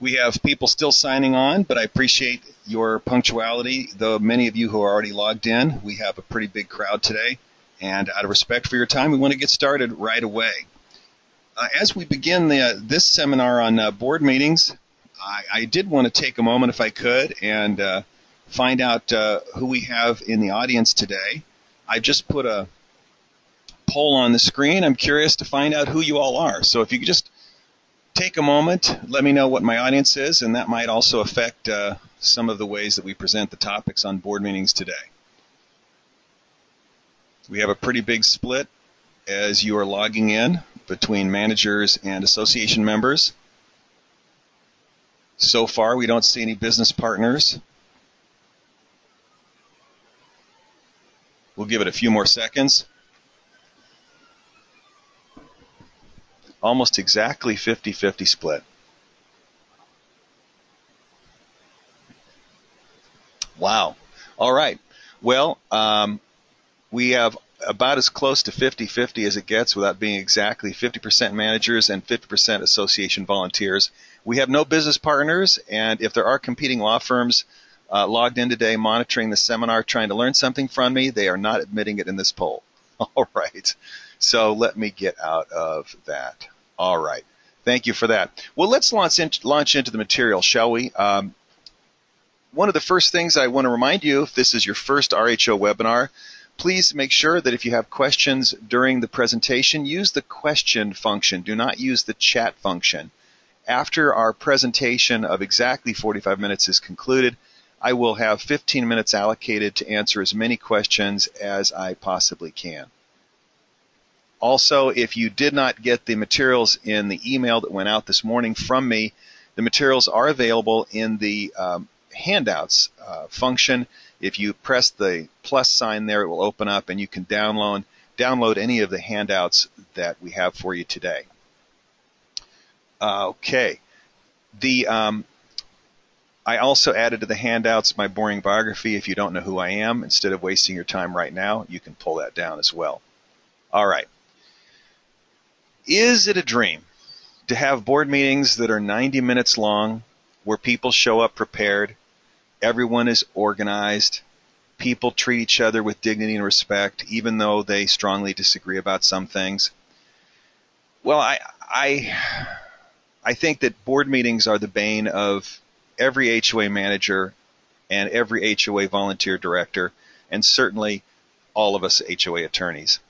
We have people still signing on, but I appreciate your punctuality. Though many of you who are already logged in, we have a pretty big crowd today. And out of respect for your time, we want to get started right away. As we begin this seminar on board meetings, I did want to take a moment, if I could, and find out who we have in the audience today. I've just put a poll on the screen. I'm curious to find out who you all are. So if you could just take a moment, let me know what my audience is, and that might also affect some of the ways that we present the topics on board meetings today. We have a pretty big split as you are logging in between managers and association members. So far, we don't see any business partners. We'll give it a few more seconds. Almost exactly 50-50 split. Wow. All right. Well, we have about as close to 50-50 as it gets without being exactly 50% managers and 50% association volunteers. We have no business partners, and if there are competing law firms logged in today monitoring the seminar trying to learn something from me, they are not admitting it in this poll. All right. So let me get out of that. All right. Thank you for that. Well, let's launch into the material, shall we? One of the first things I want to remind you, if this is your first RHO webinar, please make sure that if you have questions during the presentation, use the question function. Do not use the chat function. After our presentation of exactly 45 minutes is concluded, I will have 15 minutes allocated to answer as many questions as I possibly can. Also, if you did not get the materials in the email that went out this morning from me, the materials are available in the handouts function. If you press the plus sign there, it will open up and you can download any of the handouts that we have for you today. Okay. I also added to the handouts my boring biography. If you don't know who I am, instead of wasting your time right now, you can pull that down as well. All right. Is it a dream to have board meetings that are 90 minutes long, where people show up prepared, everyone is organized, people treat each other with dignity and respect, even though they strongly disagree about some things? Well, I think that board meetings are the bane of every HOA manager and every HOA volunteer director, and certainly all of us HOA attorneys.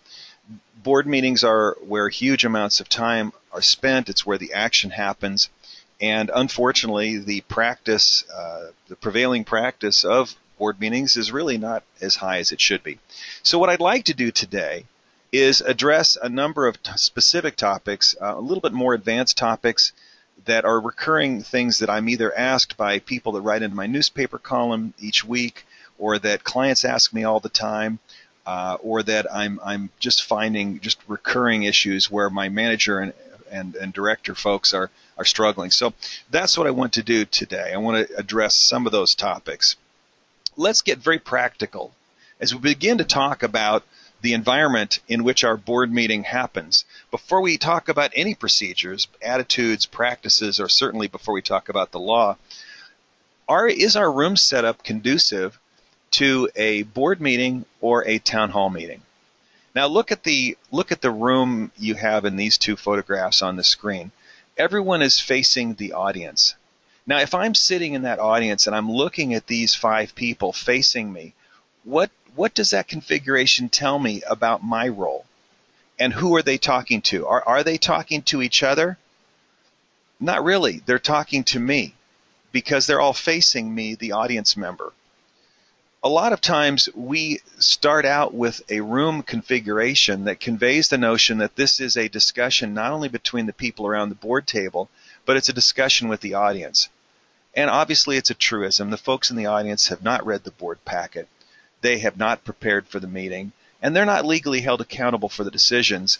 Board meetings are where huge amounts of time are spent. It's where the action happens. And unfortunately, the prevailing practice of board meetings is really not as high as it should be. So what I'd like to do today is address a number of specific topics, a little bit more advanced topics that are recurring things that I'm either asked by people that write into my newspaper column each week, or that clients ask me all the time, or that I'm just finding just recurring issues where my manager and director folks are struggling. So that's what I want to do today. I want to address some of those topics. Let's get very practical as we begin to talk about the environment in which our board meeting happens. Before we talk about any procedures, attitudes, practices, or certainly before we talk about the law, is our room setup conducive to a board meeting or a town hall meeting? Now look at the room you have in these two photographs on the screen. Everyone is facing the audience. Now if I'm sitting in that audience and I'm looking at these 5 people facing me, what does that configuration tell me about my role? And who are they talking to? Are they talking to each other? Not really. They're talking to me because they're all facing me, the audience member. A lot of times we start out with a room configuration that conveys the notion that this is a discussion not only between the people around the board table, but it's a discussion with the audience. And obviously it's a truism. The folks in the audience have not read the board packet. They have not prepared for the meeting, and they're not legally held accountable for the decisions.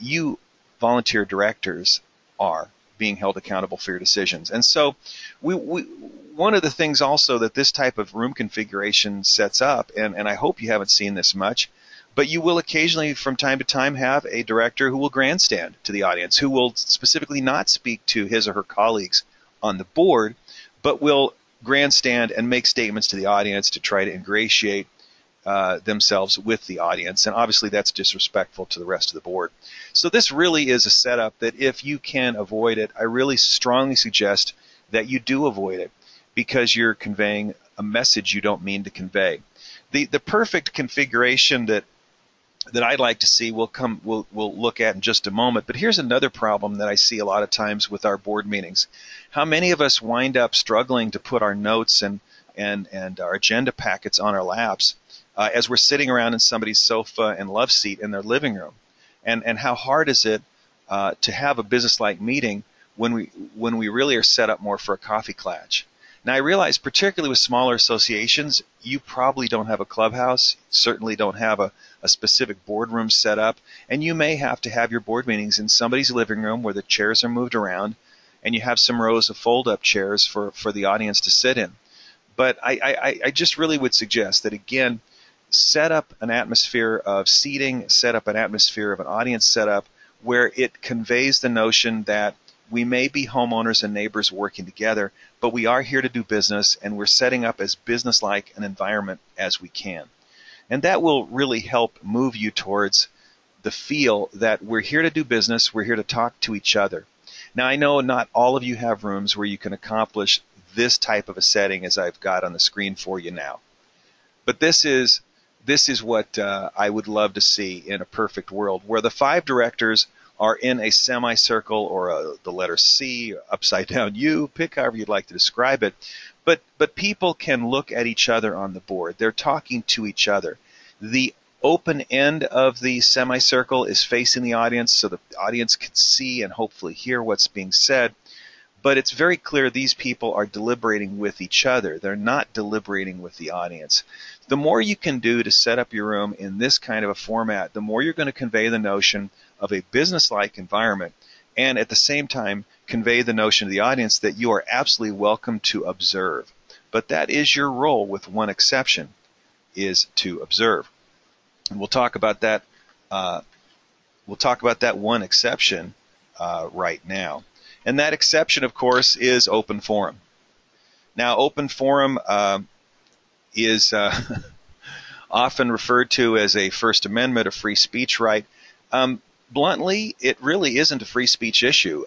You volunteer directors are being held accountable for your decisions. And so one of the things also that this type of room configuration sets up, and I hope you haven't seen this much, but you will occasionally from time to time have a director who will grandstand to the audience, who will specifically not speak to his or her colleagues on the board, but will grandstand and make statements to the audience to try to ingratiate themselves with the audience. And obviously that's disrespectful to the rest of the board. So this really is a setup that if you can avoid it, I really strongly suggest that you do avoid it, because you're conveying a message you don't mean to convey. The perfect configuration that I'd like to see we'll look at in just a moment. But here's another problem that I see a lot of times with our board meetings. How many of us wind up struggling to put our notes and our agenda packets on our laps as we're sitting around in somebody's sofa and love seat in their living room? And how hard is it to have a business-like meeting when we really are set up more for a coffee klatch? Now, I realize, particularly with smaller associations, you probably don't have a clubhouse, certainly don't have a specific boardroom set up, and you may have to have your board meetings in somebody's living room where the chairs are moved around, and you have some rows of fold-up chairs for the audience to sit in. But I just really would suggest that, again, set up an atmosphere of seating, set up an atmosphere of an audience setup where it conveys the notion that we may be homeowners and neighbors working together, but we are here to do business, and we're setting up as business-like an environment as we can. And that will really help move you towards the feel that we're here to do business, we're here to talk to each other. Now, I know not all of you have rooms where you can accomplish this type of a setting as I've got on the screen for you now. But this is what I would love to see in a perfect world, where the 5 directors are in a semicircle or the letter C, upside down U, pick however you'd like to describe it. But people can look at each other on the board. They're talking to each other. The open end of the semicircle is facing the audience, so the audience can see and hopefully hear what's being said. But it's very clear these people are deliberating with each other. They're not deliberating with the audience. The more you can do to set up your room in this kind of a format, the more you're going to convey the notion of a business-like environment, and at the same time convey the notion to the audience that you are absolutely welcome to observe. But that is your role, with one exception, is to observe. And we'll talk about that. One exception right now. And that exception, of course, is open forum. Now, open forum is often referred to as a First Amendment, a free speech right. Bluntly, it really isn't a free speech issue.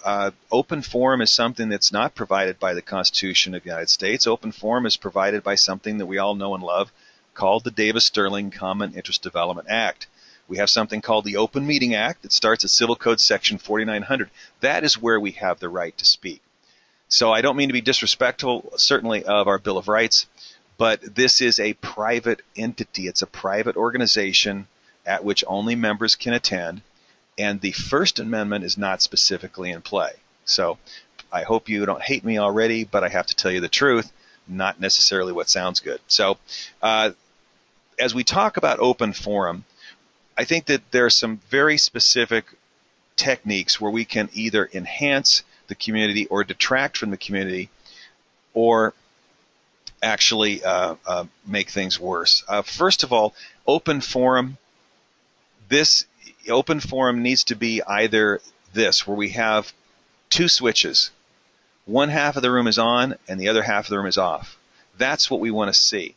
Open forum is something that's not provided by the Constitution of the United States. Open forum is provided by something that we all know and love called the Davis-Sterling Common Interest Development Act. We have something called the Open Meeting Act that starts at Civil Code Section 4900. That is where we have the right to speak. So I don't mean to be disrespectful, certainly, of our Bill of Rights, but this is a private entity. It's a private organization at which only members can attend, and the First Amendment is not specifically in play. So I hope you don't hate me already, but I have to tell you the truth, not necessarily what sounds good. So as we talk about open forum, I think that there are some very specific techniques where we can either enhance the community or detract from the community, or actually make things worse. First of all, open forum. This open forum needs to be either this, where we have 2 switches. One half of the room is on and the other half of the room is off. That's what we want to see.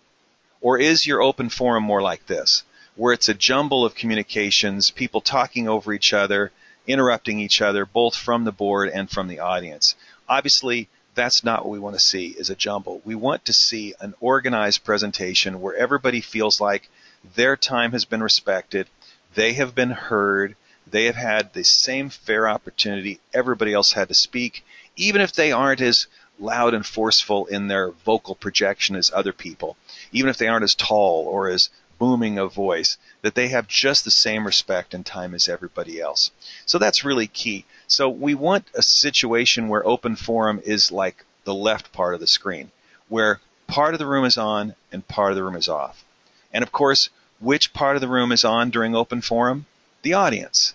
Or is your open forum more like this, where it's a jumble of communications, people talking over each other, interrupting each other, both from the board and from the audience? Obviously, that's not what we want to see, is a jumble. We want to see an organized presentation where everybody feels like their time has been respected, they have been heard, they have had the same fair opportunity everybody else had to speak, even if they aren't as loud and forceful in their vocal projection as other people, even if they aren't as tall or as booming a voice, that they have just the same respect and time as everybody else. So that's really key. So we want a situation where open forum is like the left part of the screen, where part of the room is on and part of the room is off. And of course, which part of the room is on during open forum? The audience.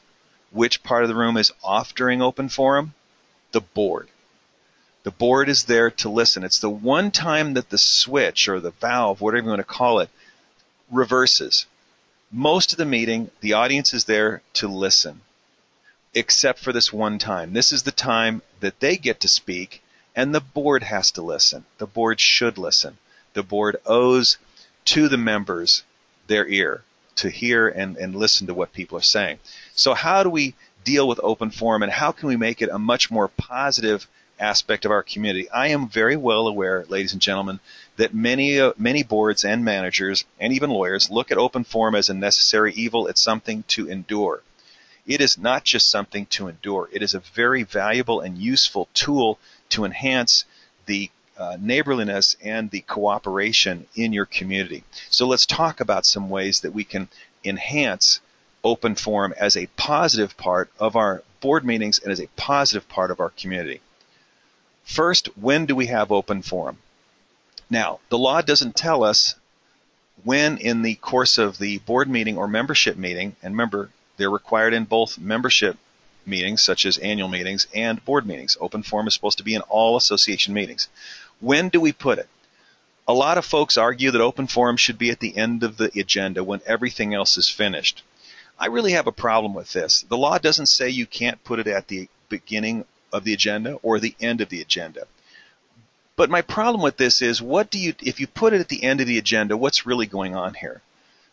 Which part of the room is off during open forum? The board. The board is there to listen. It's the one time that the switch or the valve, whatever you want to call it, reverses. Most of the meeting, the audience is there to listen, except for this one time. This is the time that they get to speak, And the board has to listen. The board should listen. The board owes to the members their ear to hear and listen to what people are saying. So how do we deal with open forum, and how can we make it a much more positive aspect of our community? I am very well aware, ladies and gentlemen, that many boards and managers and even lawyers look at open forum as a necessary evil. It's something to endure. It is not just something to endure. It is a very valuable and useful tool to enhance the neighborliness and the cooperation in your community. So let's talk about some ways that we can enhance open forum as a positive part of our board meetings and as a positive part of our community. First, when do we have open forum? Now, the law doesn't tell us when in the course of the board meeting or membership meeting, and remember, they're required in both membership meetings, such as annual meetings, and board meetings. Open forum is supposed to be in all association meetings. When do we put it? A lot of folks argue that open forum should be at the end of the agenda when everything else is finished. I really have a problem with this. The law doesn't say you can't put it at the beginning of the agenda or the end of the agenda. But my problem with this is, if you put it at the end of the agenda, what's really going on here?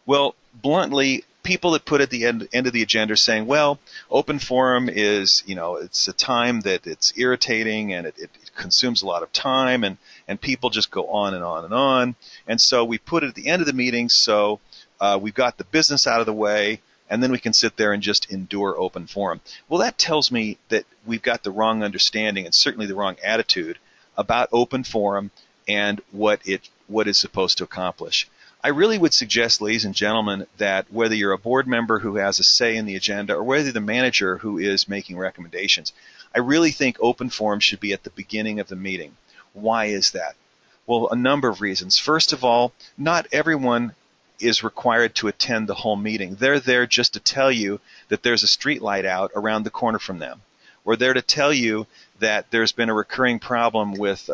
Well, bluntly, people that put it at the end of the agenda are saying, well, open forum is, it's a time that it's irritating and it consumes a lot of time, and people just go on and on and on. And so we put it at the end of the meeting so we've got the business out of the way, and then we can sit there and just endure open forum. Well, that tells me that we've got the wrong understanding and certainly the wrong attitude about open forum and what it's supposed to accomplish. I really would suggest, ladies and gentlemen, that whether you're a board member who has a say in the agenda or whether you're the manager who is making recommendations, I really think open forum should be at the beginning of the meeting. Why is that? Well, a number of reasons. First of all, not everyone is required to attend the whole meeting. They're there just to tell you that there's a street light out around the corner from them. Or they're to tell you that there's been a recurring problem with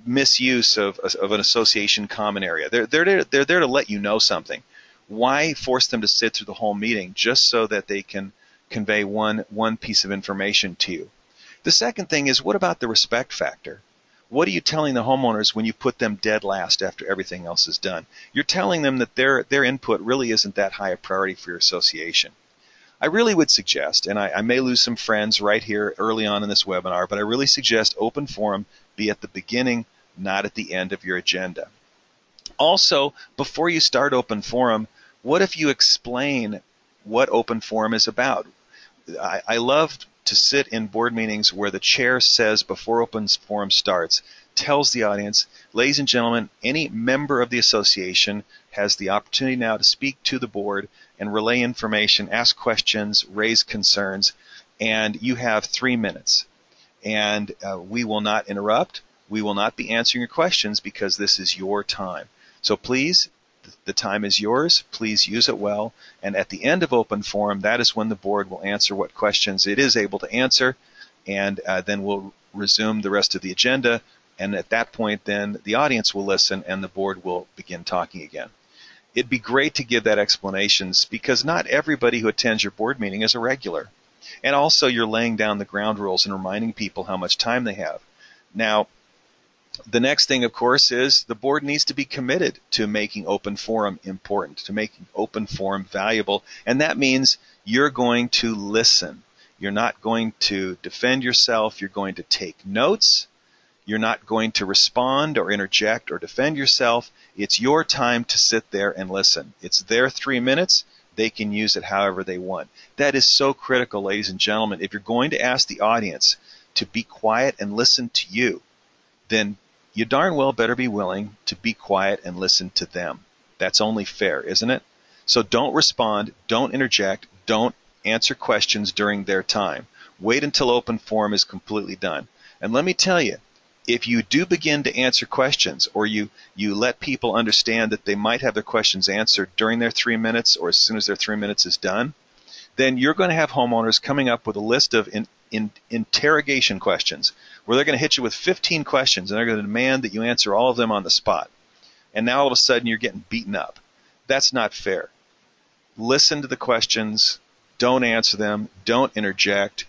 misuse of an association common area. They're there to let you know something. Why force them to sit through the whole meeting just so that they can convey one piece of information to you? The second thing is, what about the respect factor? What are you telling the homeowners when you put them dead last after everything else is done? You're telling them that their input really isn't that high a priority for your association. I really would suggest, and I may lose some friends right here early on in this webinar, but I really suggest open forum be at the beginning, not at the end of your agenda. Also, before you start open forum, what if you explain what open forum is about? I love to sit in board meetings where the chair says before open forum starts, tells the audience, ladies and gentlemen, any member of the association has the opportunity now to speak to the board and relay information, ask questions, raise concerns, and you have 3 minutes. And we will not interrupt. We will not be answering your questions because this is your time. So please, the time is yours. Please use it well. And at the end of open forum, that is when the board will answer what questions it is able to answer, and then we'll resume the rest of the agenda. And at that point, then the audience will listen and the board will begin talking again. It'd be great to give that explanations because not everybody who attends your board meeting is a regular. And also you're laying down the ground rules and reminding people how much time they have. Now, the next thing, of course, is the board needs to be committed to making open forum important, to making open forum valuable. And that means you're going to listen. You're not going to defend yourself. You're going to take notes. You're not going to respond or interject or defend yourself. It's your time to sit there and listen. It's their 3 minutes. They can use it however they want. That is so critical, ladies and gentlemen. If you're going to ask the audience to be quiet and listen to you, then you darn well better be willing to be quiet and listen to them. That's only fair, isn't it? So don't respond, don't interject, don't answer questions during their time. Wait until open forum is completely done. And let me tell you, if you do begin to answer questions or you let people understand that they might have their questions answered during their 3 minutes or as soon as their 3 minutes is done, then you're going to have homeowners coming up with a list of interrogation questions where they're going to hit you with 15 questions and they're going to demand that you answer all of them on the spot. And now all of a sudden you're getting beaten up. That's not fair. Listen to the questions. Don't answer them. Don't interject.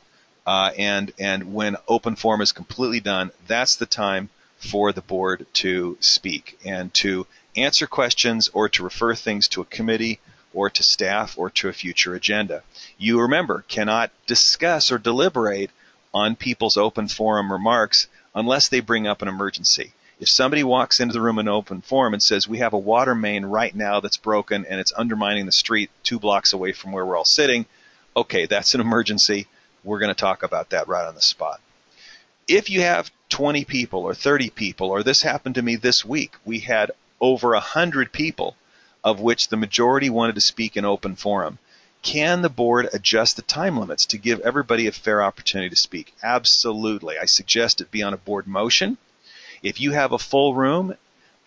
And when open forum is completely done, that's the time for the board to speak and to answer questions or to refer things to a committee or to staff or to a future agenda. You remember, cannot discuss or deliberate on people's open forum remarks unless they bring up an emergency. If somebody walks into the room in open forum and says, we have a water main right now that's broken and it's undermining the street 2 blocks away from where we're all sitting, okay, that's an emergency. We're going to talk about that right on the spot. If you have 20 people or 30 people, or this happened to me this week, we had over 100 people, of which the majority wanted to speak in open forum. Can the board adjust the time limits to give everybody a fair opportunity to speak? Absolutely. I suggest it be on a board motion. If you have a full room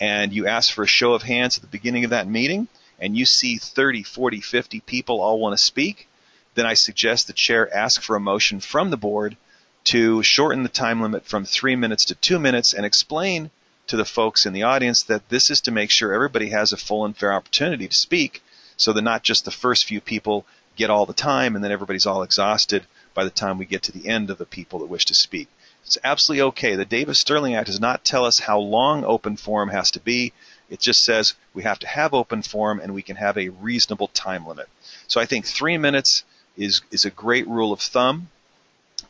and you ask for a show of hands at the beginning of that meeting and you see 30, 40, 50 people all want to speak, then I suggest the chair ask for a motion from the board to shorten the time limit from 3 minutes to 2 minutes and explain to the folks in the audience that this is to make sure everybody has a full and fair opportunity to speak, so that not just the first few people get all the time and then everybody's all exhausted by the time we get to the end of the people that wish to speak. It's absolutely okay. The Davis-Sterling Act does not tell us how long open forum has to be. It just says we have to have open forum and we can have a reasonable time limit. So I think 3 minutes is a great rule of thumb,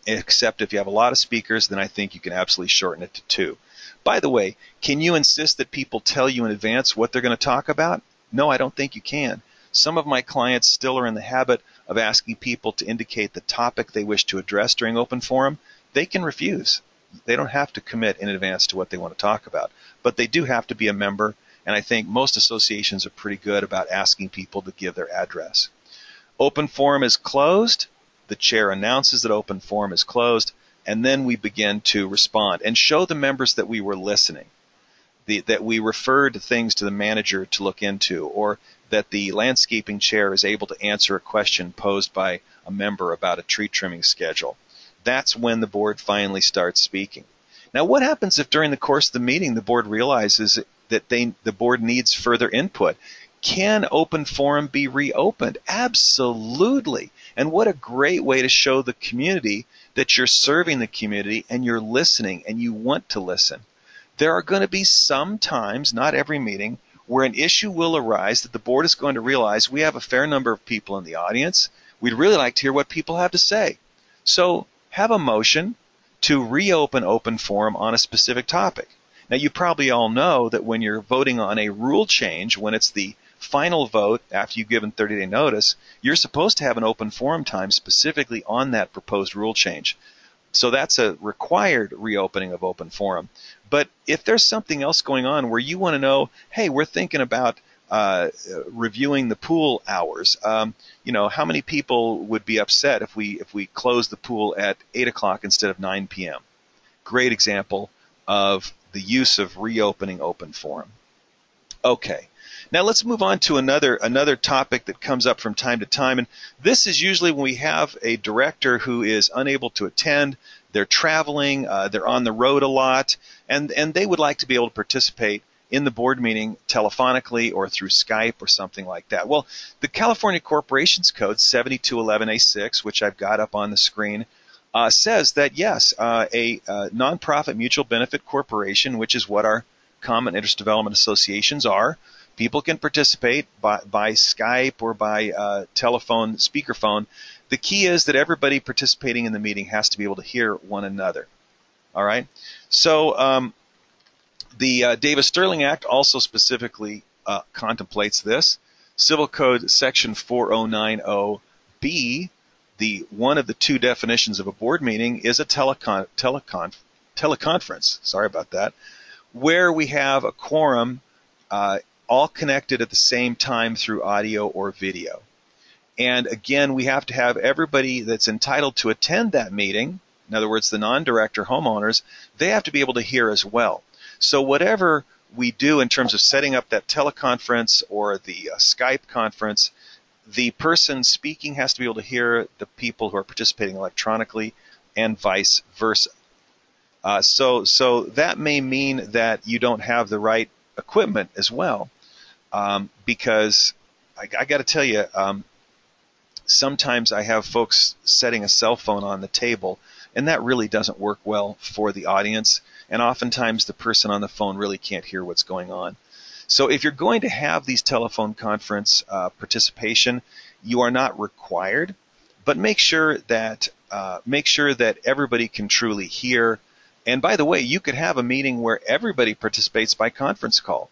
except if you have a lot of speakers, then I think you can absolutely shorten it to 2. By the way, can you insist that people tell you in advance what they're going to talk about? No, I don't think you can. Some of my clients still are in the habit of asking people to indicate the topic they wish to address during open forum. They can refuse. They don't have to commit in advance to what they want to talk about, but they do have to be a member, and I think most associations are pretty good about asking people to give their address. Open forum is closed. The chair announces that open forum is closed, and then we begin to respond and show the members that we were listening, that we referred things to the manager to look into, or that the landscaping chair is able to answer a question posed by a member about a tree trimming schedule. That's when the board finally starts speaking. Now, what happens if during the course of the meeting the board realizes that the board needs further input? Can open forum be reopened? Absolutely. And what a great way to show the community that you're serving the community and you're listening and you want to listen. There are going to be some times, not every meeting, where an issue will arise that the board is going to realize we have a fair number of people in the audience. We'd really like to hear what people have to say. So have a motion to reopen open forum on a specific topic. Now, you probably all know that when you're voting on a rule change, when it's the final vote after you've given 30-day notice, you're supposed to have an open forum time specifically on that proposed rule change. So that's a required reopening of open forum. But if there's something else going on where you want to know, hey, we're thinking about reviewing the pool hours. How many people would be upset if we close the pool at 8 o'clock instead of 9 p.m.? Great example of the use of reopening open forum. Okay. Now let's move on to another topic that comes up from time to time, and this is usually when we have a director who is unable to attend. They're traveling, they're on the road a lot, and they would like to be able to participate in the board meeting telephonically or through Skype or something like that. Well, the California Corporations Code 7211A6, which I've got up on the screen, says that yes, a nonprofit mutual benefit corporation, which is what our common interest development associations are, people can participate by Skype or by telephone, speakerphone. The key is that everybody participating in the meeting has to be able to hear one another. All right? So the Davis-Sterling Act also specifically contemplates this. Civil Code Section 4090B, one of the 2 definitions of a board meeting is a teleconference. Sorry about that. Where we have a quorum all connected at the same time through audio or video. And again, we have to have everybody that's entitled to attend that meeting, in other words, the non-director homeowners, they have to be able to hear as well. So whatever we do in terms of setting up that teleconference or the Skype conference, the person speaking has to be able to hear the people who are participating electronically and vice versa. So that may mean that you don't have the right equipment as well, because I got to tell you, Sometimes I have folks setting a cell phone on the table, and that really doesn't work well for the audience, and oftentimes the person on the phone really can't hear what's going on. So if you're going to have these telephone conference participation, you are not required, but make sure that everybody can truly hear. And by the way, you could have a meeting where everybody participates by conference call.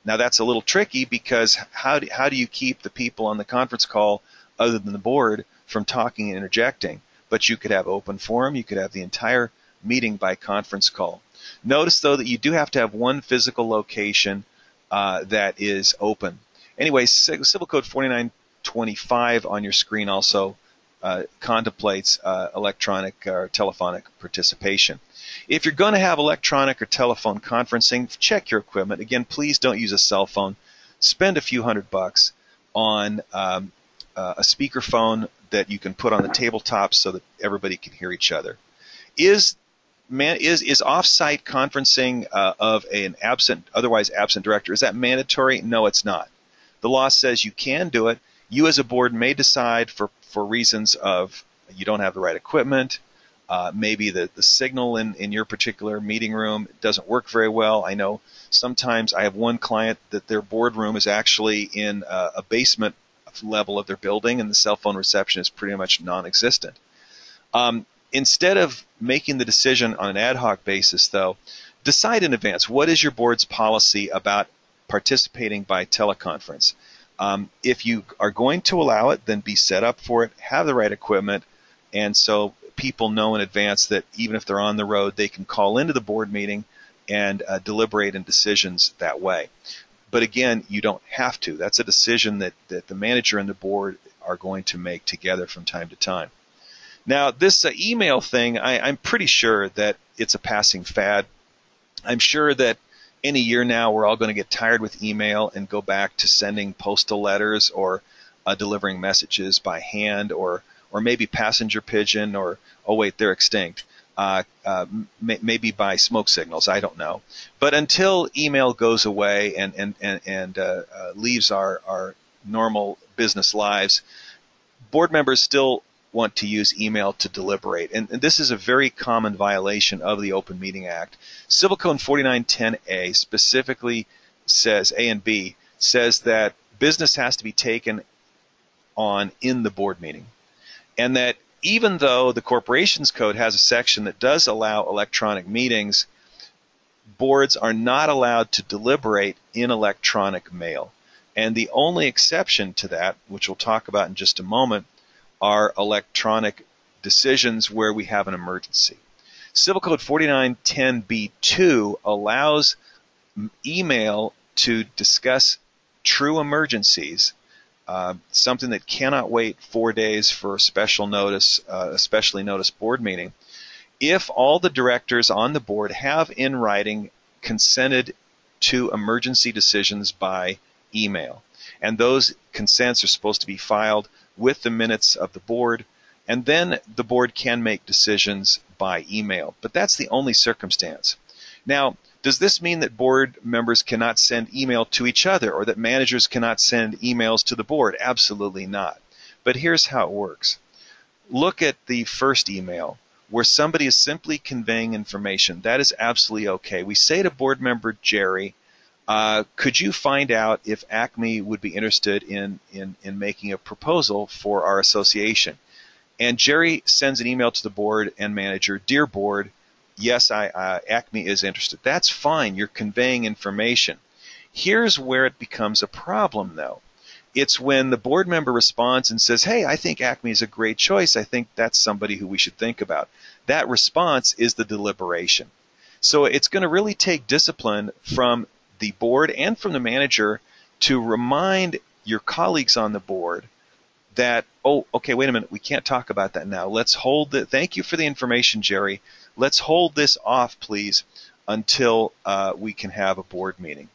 Now that's a little tricky, because how do you keep the people on the conference call other than the board from talking and interjecting? But you could have open forum, you could have the entire meeting by conference call. Notice, though, that you do have to have one physical location that is open. Anyway, Civil Code 4925 on your screen also contemplates electronic or telephonic participation. If you're going to have electronic or telephone conferencing, check your equipment. Again, please don't use a cell phone. Spend a few $100 on a speakerphone that you can put on the tabletop so that everybody can hear each other. Is off-site conferencing of an otherwise absent director, is that mandatory? No, it's not. The law says you can do it. You as a board may decide for reasons of you don't have the right equipment, maybe the signal in your particular meeting room doesn't work very well. I know sometimes I have one client that their boardroom is actually in a basement level of their building, and the cell phone reception is pretty much non-existent. Instead of making the decision on an ad hoc basis, though, decide in advance. What is your board's policy about participating by teleconference? If you are going to allow it, then be set up for it, have the right equipment, and so people know in advance that even if they're on the road, they can call into the board meeting and deliberate in decisions that way. But again, you don't have to. That's a decision that the manager and the board are going to make together from time to time. Now, this email thing, I'm pretty sure that it's a passing fad. I'm sure that in a year now, we're all going to get tired with email and go back to sending postal letters or delivering messages by hand or maybe passenger pigeon or, oh wait, they're extinct. Maybe by smoke signals, I don't know. But until email goes away and leaves our normal business lives, board members still want to use email to deliberate. And this is a very common violation of the Open Meeting Act. Civil Code 4910A specifically says, A and B, says that business has to be taken on in the board meeting. And that even though the Corporations Code has a section that does allow electronic meetings, boards are not allowed to deliberate in electronic mail. And the only exception to that, which we'll talk about in just a moment, are electronic decisions where we have an emergency. Civil Code 4910B2 allows email to discuss true emergencies, something that cannot wait 4 days for a special notice, a specially noticed board meeting, if all the directors on the board have in writing consented to emergency decisions by email. And those consents are supposed to be filed with the minutes of the board, and then the board can make decisions by email. But that's the only circumstance. Now, does this mean that board members cannot send email to each other or that managers cannot send emails to the board? Absolutely not. But here's how it works. Look at the first email where somebody is simply conveying information. That is absolutely okay. We say to board member Jerry, could you find out if Acme would be interested in making a proposal for our association? And Jerry sends an email to the board and manager, dear board, yes, Acme is interested. That's fine. You're conveying information. Here's where it becomes a problem, though. It's when the board member responds and says, hey, I think Acme is a great choice. I think that's somebody who we should think about. That response is the deliberation. So it's going to really take discipline from the board and from the manager to remind your colleagues on the board that, oh, okay, wait a minute, we can't talk about that now. Let's hold it. Thank you for the information, Jerry. Let's hold this off, please, until we can have a board meeting.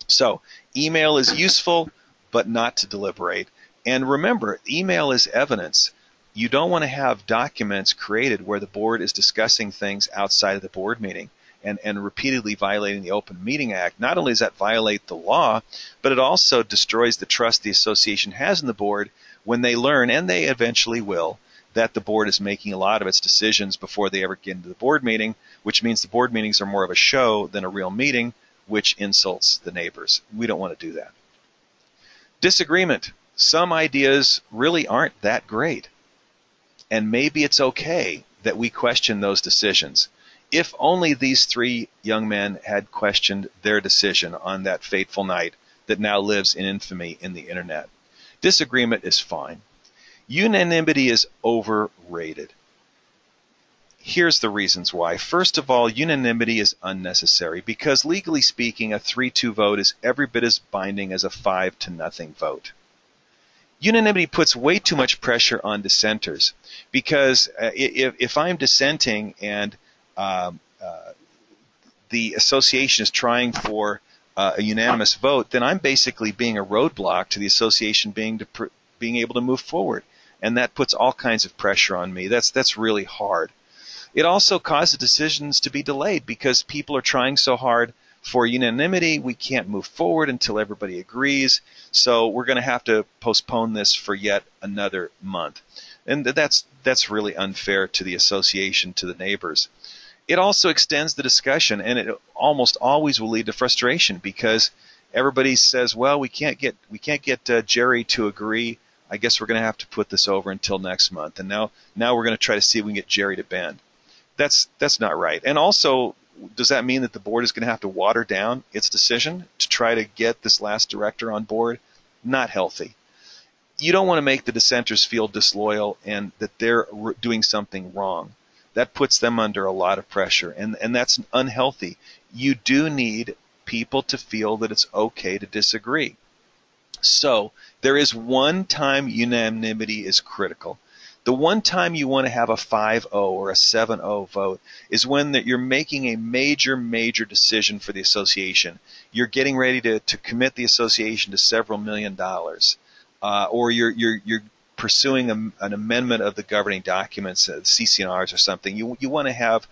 So email is useful, but not to deliberate. And remember, email is evidence. You don't want to have documents created where the board is discussing things outside of the board meeting and repeatedly violating the Open Meeting Act. Not only does that violate the law, but it also destroys the trust the association has in the board when they learn, and they eventually will, that the board is making a lot of its decisions before they ever get into the board meeting, which means the board meetings are more of a show than a real meeting, which insults the neighbors. We don't want to do that. Disagreement. Some ideas really aren't that great, and maybe it's okay that we question those decisions. If only these three young men had questioned their decision on that fateful night that now lives in infamy in the internet. Disagreement is fine. Unanimity is overrated. Here's the reasons why. First of all, unanimity is unnecessary because legally speaking, a 3-2 vote is every bit as binding as a 5-0 vote. Unanimity puts way too much pressure on dissenters because if I'm dissenting and the association is trying for a unanimous vote, then I'm basically being a roadblock to the association being able to move forward, and that puts all kinds of pressure on me. That's really hard. It also causes decisions to be delayed because people are trying so hard for unanimity. We can't move forward until everybody agrees, so we're going to have to postpone this for yet another month. And that's really unfair to the association, to the neighbors. It also extends the discussion, and it almost always will lead to frustration because everybody says, well, we can't get Jerry to agree. I guess we're going to have to put this over until next month. And now we're going to try to see if we can get Jerry to bend. That's not right. And also, does that mean that the board is going to have to water down its decision to try to get this last director on board? Not healthy. You don't want to make the dissenters feel disloyal and that they're doing something wrong. That puts them under a lot of pressure, and that's unhealthy. You do need people to feel that it's okay to disagree. So there is one time unanimity is critical. The one time you want to have a 5-0 or a 7-0 vote is when you're making a major decision for the association. You're getting ready to commit the association to several $1 million, or you're pursuing an amendment of the governing documents, CC&Rs or something. You want to have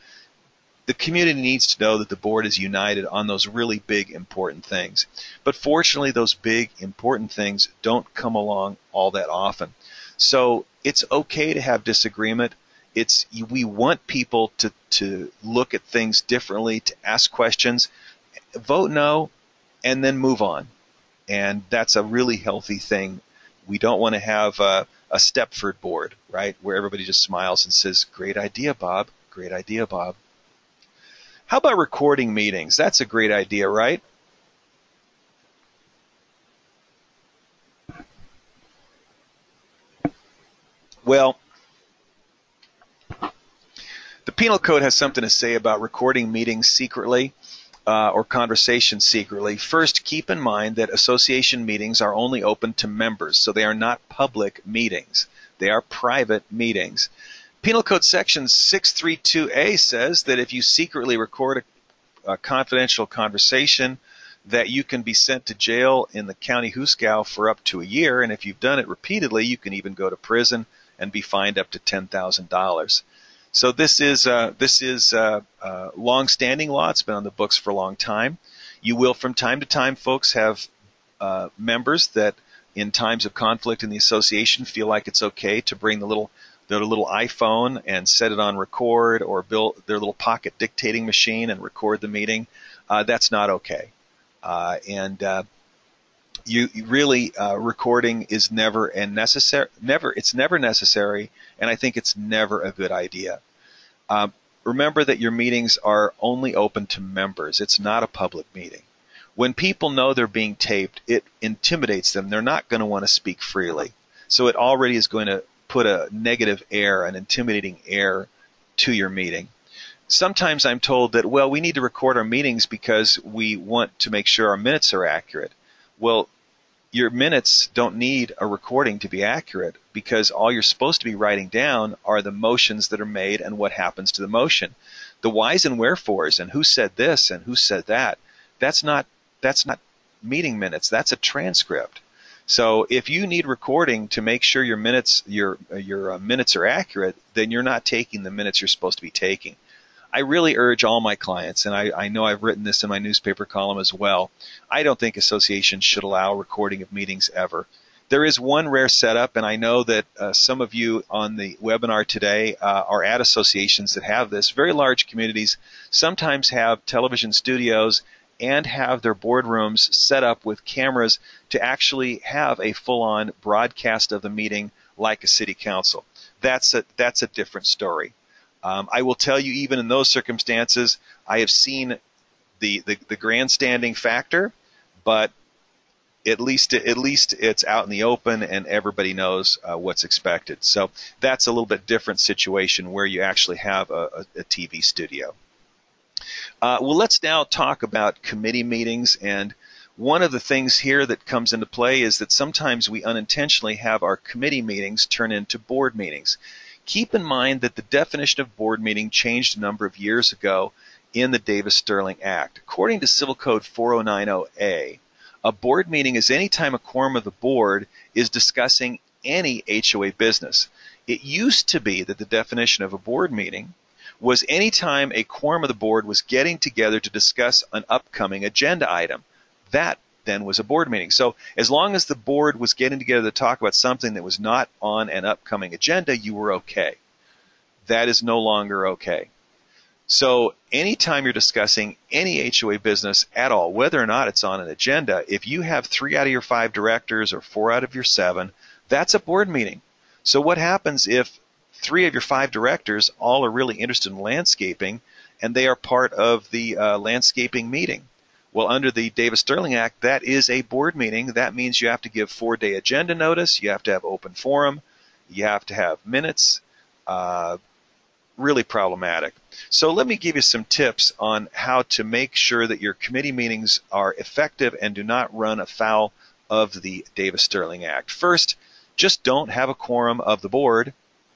the community needs to know that the board is united on those really big important things. But fortunately, those big important things don't come along all that often. So it's okay to have disagreement. We want people to look at things differently, to ask questions, vote no, and then move on. And that's a really healthy thing. We don't want to have a Stepford board, right, where everybody just smiles and says, great idea, Bob. Great idea, Bob. How about recording meetings? That's a great idea, right? Well, the Penal Code has something to say about recording meetings secretly or conversations secretly. First, keep in mind that association meetings are only open to members, so they are not public meetings. They are private meetings. Penal Code Section 632A says that if you secretly record a confidential conversation, that you can be sent to jail in the county Hooskow for up to a year, and if you've done it repeatedly, you can even go to prison and be fined up to $10,000. So this is long-standing law. It's been on the books for a long time. You will, from time to time, folks, have members that, in times of conflict in the association, feel like it's okay to bring their little iPhone and set it on record, or build their little pocket dictating machine and record the meeting. That's not okay. You really recording is never necessary, and I think it's never a good idea. Remember that your meetings are only open to members. It's not a public meeting. When people know they're being taped, it intimidates them. They're not going to want to speak freely. So it already is going to put a negative air, an intimidating air to your meeting. Sometimes I'm told that, well, we need to record our meetings because we want to make sure our minutes are accurate. Well, your minutes don't need a recording to be accurate because all you're supposed to be writing down are the motions that are made and what happens to the motion. The whys and wherefores and who said this and who said that, that's not meeting minutes. That's a transcript. So if you need recording to make sure your minutes are accurate, then you're not taking the minutes you're supposed to be taking. I really urge all my clients, and I know I've written this in my newspaper column as well, I don't think associations should allow recording of meetings ever. There is one rare setup, and I know that some of you on the webinar today are at associations that have this. Very large communities sometimes have television studios and have their boardrooms set up with cameras to actually have a full-on broadcast of the meeting like a city council. That's a different story. I will tell you, even in those circumstances, I have seen the grandstanding factor, but at least it's out in the open and everybody knows what's expected. So that's a little bit different situation where you actually have a TV studio. Well, let's now talk about committee meetings. And one of the things here that comes into play is that sometimes we unintentionally have our committee meetings turn into board meetings. Keep in mind that the definition of board meeting changed a number of years ago in the Davis-Sterling Act. According to Civil Code 4090A, a board meeting is any time a quorum of the board is discussing any HOA business. It used to be that the definition of a board meeting was any time a quorum of the board was getting together to discuss an upcoming agenda item. That then was a board meeting. So as long as the board was getting together to talk about something that was not on an upcoming agenda, you were okay. That is no longer okay. So anytime you're discussing any HOA business at all, whether or not it's on an agenda, if you have 3 out of your 5 directors or 4 out of your 7, that's a board meeting. So what happens if 3 of your 5 directors all are really interested in landscaping and they are part of the landscaping meeting? Well, under the Davis-Sterling Act, that is a board meeting. That means you have to give 4-day agenda notice, you have to have open forum, you have to have minutes. Really problematic. So let me give you some tips on how to make sure that your committee meetings are effective and do not run afoul of the Davis-Sterling Act. First, just don't have a quorum of the board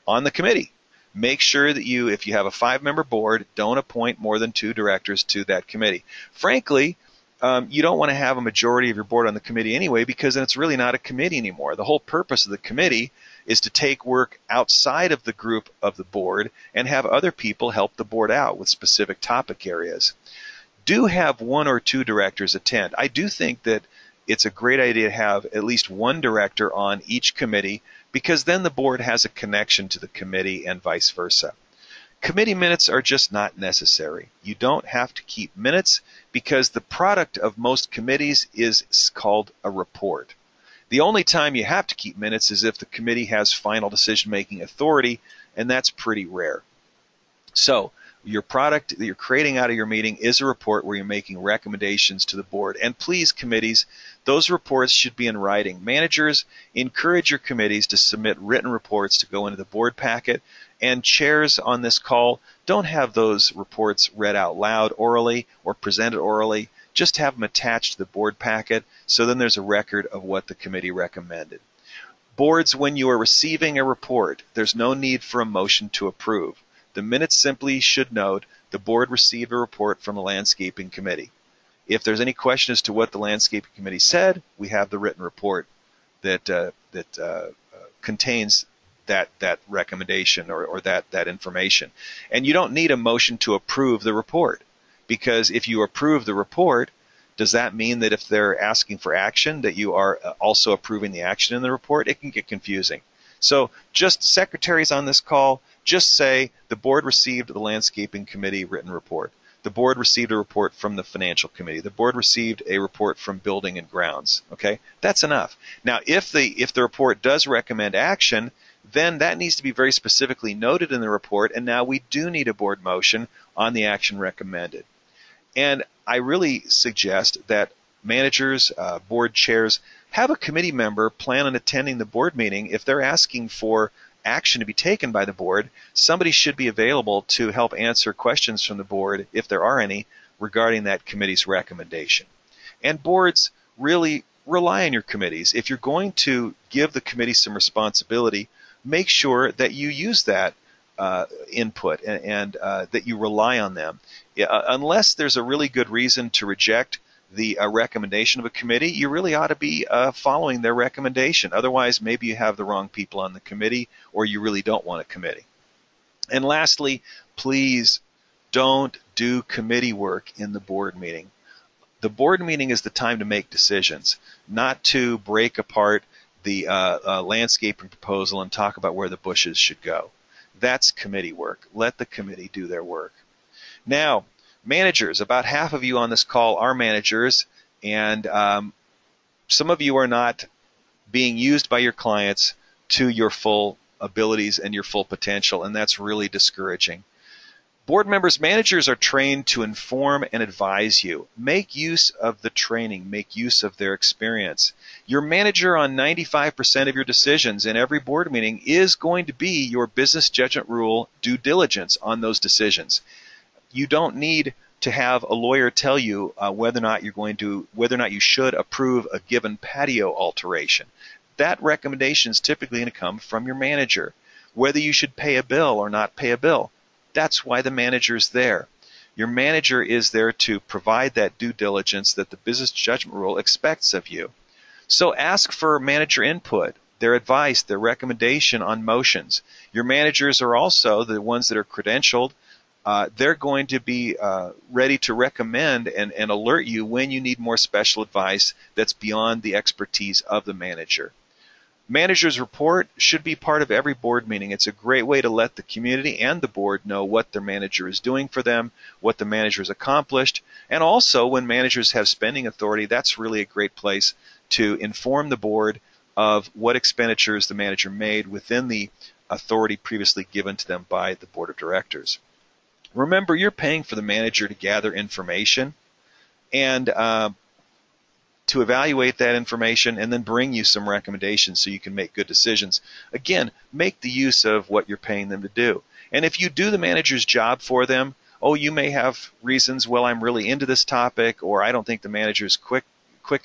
on the committee. Make sure that if you have a 5-member board, don't appoint more than 2 directors to that committee. Frankly, you don't want to have a majority of your board on the committee anyway, because then it's really not a committee anymore. The whole purpose of the committee is to take work outside of the group of the board and have other people help the board out with specific topic areas. Do have 1 or 2 directors attend. I do think that it's a great idea to have at least 1 director on each committee, because then the board has a connection to the committee and vice versa. Committee minutes are just not necessary. You don't have to keep minutes because the product of most committees is called a report. The only time you have to keep minutes is if the committee has final decision-making authority, and that's pretty rare. So your product that you're creating out of your meeting is a report where you're making recommendations to the board. And please, committees, those reports should be in writing. Managers, encourage your committees to submit written reports to go into the board packet. And chairs on this call, don't have those reports read out loud orally or presented orally. Just have them attached to the board packet, so then there's a record of what the committee recommended. Boards, when you are receiving a report, there's no need for a motion to approve. The minutes simply should note the board received a report from the landscaping committee. If there's any question as to what the landscaping committee said, we have the written report that contains that recommendation or that information. And you don't need a motion to approve the report, because if you approve the report, does that mean that if they're asking for action that you are also approving the action in the report? It can get confusing. So just secretaries on this call, just say the board received the landscaping committee written report. The board received a report from the financial committee. The board received a report from building and grounds. Okay, that's enough. Now, if the report does recommend action, then that needs to be very specifically noted in the report, and now we do need a board motion on the action recommended. And I really suggest that managers, board chairs, have a committee member plan on attending the board meeting. If they're asking for action to be taken by the board, somebody should be available to help answer questions from the board, if there are any, regarding that committee's recommendation. And boards, really rely on your committees. If you're going to give the committee some responsibility, make sure that you use that input and that you rely on them. Unless there's a really good reason to reject the recommendation of a committee, you really ought to be following their recommendation. Otherwise, maybe you have the wrong people on the committee, or you really don't want a committee. And lastly, please don't do committee work in the board meeting. The board meeting is the time to make decisions, not to break apart the landscaping proposal and talk about where the bushes should go. That's committee work. Let the committee do their work. Now, managers, about half of you on this call are managers, and some of you are not being used by your clients to your full abilities and your full potential, and that's really discouraging. Board members, managers are trained to inform and advise you. Make use of the training. Make use of their experience. Your manager on 95% of your decisions in every board meeting is going to be your business judgment rule due diligence on those decisions. You don't need to have a lawyer tell you whether or not you should approve a given patio alteration. That recommendation is typically going to come from your manager. Whether you should pay a bill or not pay a bill, that's why the manager is there. Your manager is there to provide that due diligence that the business judgment rule expects of you. So ask for manager input, their advice, their recommendation on motions. Your managers are also the ones that are credentialed. They're going to be ready to recommend and alert you when you need more special advice that's beyond the expertise of the manager. Manager's report should be part of every board meeting. It's a great way to let the community and the board know what their manager is doing for them, what the manager has accomplished, and also when managers have spending authority, that's really a great place to inform the board of what expenditures the manager made within the authority previously given to them by the board of directors. Remember, you're paying for the manager to gather information and to evaluate that information and then bring you some recommendations so you can make good decisions. Again, make the use of what you're paying them to do. And if you do the manager's job for them, you may have reasons, well, I'm really into this topic, or I don't think the manager's quick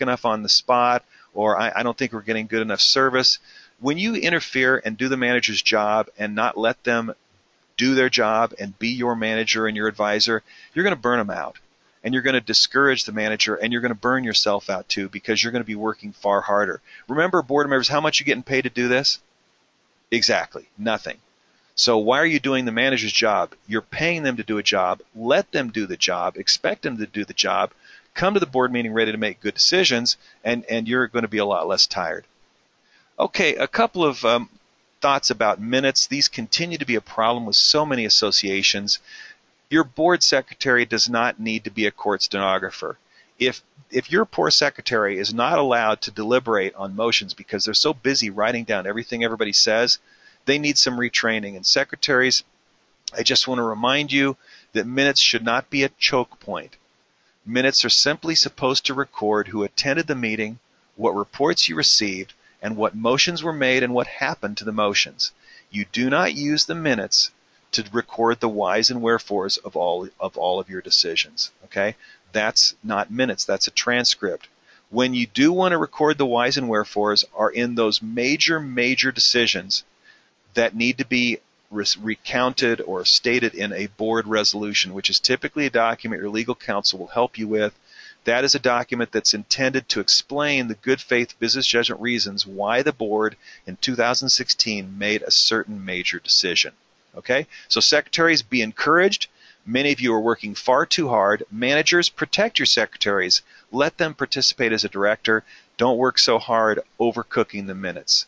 enough on the spot, or I don't think we're getting good enough service. When you interfere and do the manager's job and not let them do their job and be your manager and your advisor, you're going to burn them out. And you're going to discourage the manager, and you're going to burn yourself out too, because you're going to be working far harder. Remember, board members, how much are you getting paid to do this? Exactly, nothing. So why are you doing the manager's job? You're paying them to do a job. Let them do the job. Expect them to do the job. Come to the board meeting ready to make good decisions, and you're going to be a lot less tired. Okay, a couple of thoughts about minutes. These continue to be a problem with so many associations. Your board secretary does not need to be a court stenographer. If your poor secretary is not allowed to deliberate on motions because they're so busy writing down everything everybody says, they need some retraining. And secretaries, I just want to remind you that minutes should not be a choke point. Minutes are simply supposed to record who attended the meeting, what reports you received, and what motions were made and what happened to the motions. You do not use the minutes to record the whys and wherefores of all of your decisions. Okay? That's not minutes, that's a transcript. When you do want to record the whys and wherefores are in those major decisions that need to be recounted or stated in a board resolution, which is typically a document your legal counsel will help you with. That is a document that's intended to explain the good faith business judgment reasons why the board in 2016 made a certain major decision. Okay? So secretaries, be encouraged. Many of you are working far too hard. Managers, protect your secretaries. Let them participate as a director. Don't work so hard overcooking the minutes.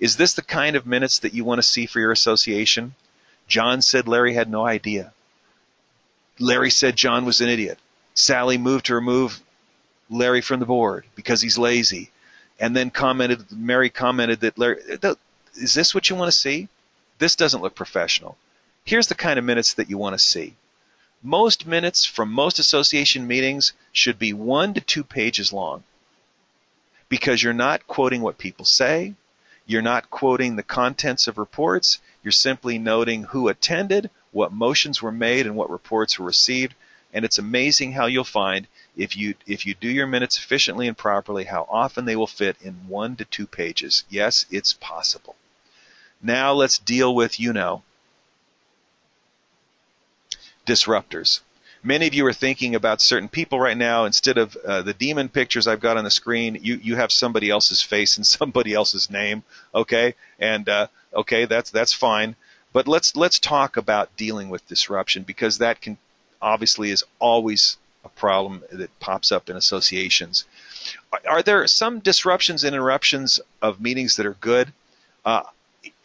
Is this the kind of minutes that you want to see for your association? John said Larry had no idea. Larry said John was an idiot. Sally moved to remove Larry from the board because he's lazy. And then Mary commented that Larry, is this what you want to see? This doesn't look professional. Here's the kind of minutes that you want to see. Most minutes from most association meetings should be 1 to 2 pages long, because you're not quoting what people say, you're not quoting the contents of reports, you're simply noting who attended, what motions were made, and what reports were received. And it's amazing how you'll find, if you do your minutes efficiently and properly, how often they will fit in 1 to 2 pages. Yes, it's possible. Now let's deal with, disruptors. Many of you are thinking about certain people right now. Instead of the demon pictures I've got on the screen, you have somebody else's face and somebody else's name. Okay, and okay, that's fine. But let's talk about dealing with disruption, because that can obviously is always a problem that pops up in associations. Are there some disruptions and interruptions of meetings that are good?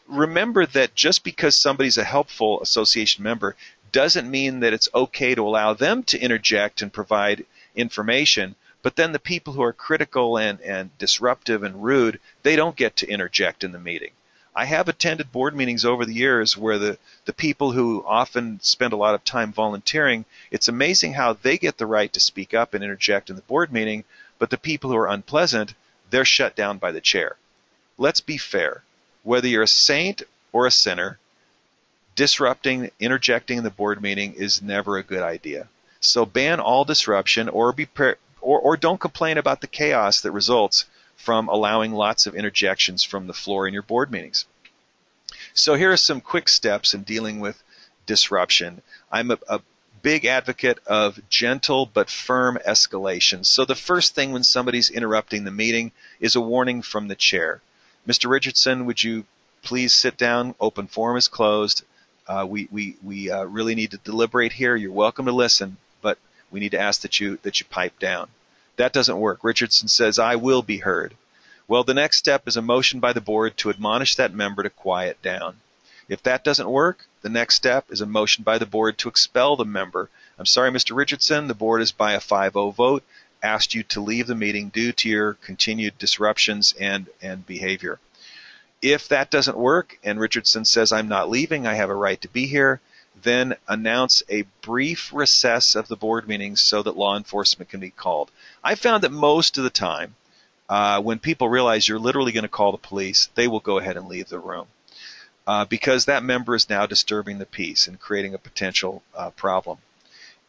Remember that just because somebody's a helpful association member doesn't mean that it's okay to allow them to interject and provide information, but then the people who are critical and disruptive and rude, they don't get to interject in the meeting. I have attended board meetings over the years where the people who often spend a lot of time volunteering, it's amazing how they get the right to speak up and interject in the board meeting, but the people who are unpleasant, they're shut down by the chair. Let's be fair. Whether you're a saint or a sinner, disrupting, interjecting in the board meeting is never a good idea. So ban all disruption, or don't complain about the chaos that results from allowing lots of interjections from the floor in your board meetings. So here are some quick steps in dealing with disruption. I'm a big advocate of gentle but firm escalation. So the first thing when somebody's interrupting the meeting is a warning from the chair. Mr. Richardson, would you please sit down? Open forum is closed. We really need to deliberate here. You're welcome to listen, but we need to ask that you pipe down. That doesn't work. Richardson says, I will be heard. Well, the next step is a motion by the board to admonish that member to quiet down. If that doesn't work, the next step is a motion by the board to expel the member. I'm sorry, Mr. Richardson, the board is by a 5-0 vote asked you to leave the meeting due to your continued disruptions and behavior. If that doesn't work and Richardson says, I'm not leaving, I have a right to be here, then announce a brief recess of the board meetings so that law enforcement can be called. I found that most of the time, when people realize you're literally going to call the police, they will go ahead and leave the room because that member is now disturbing the peace and creating a potential problem.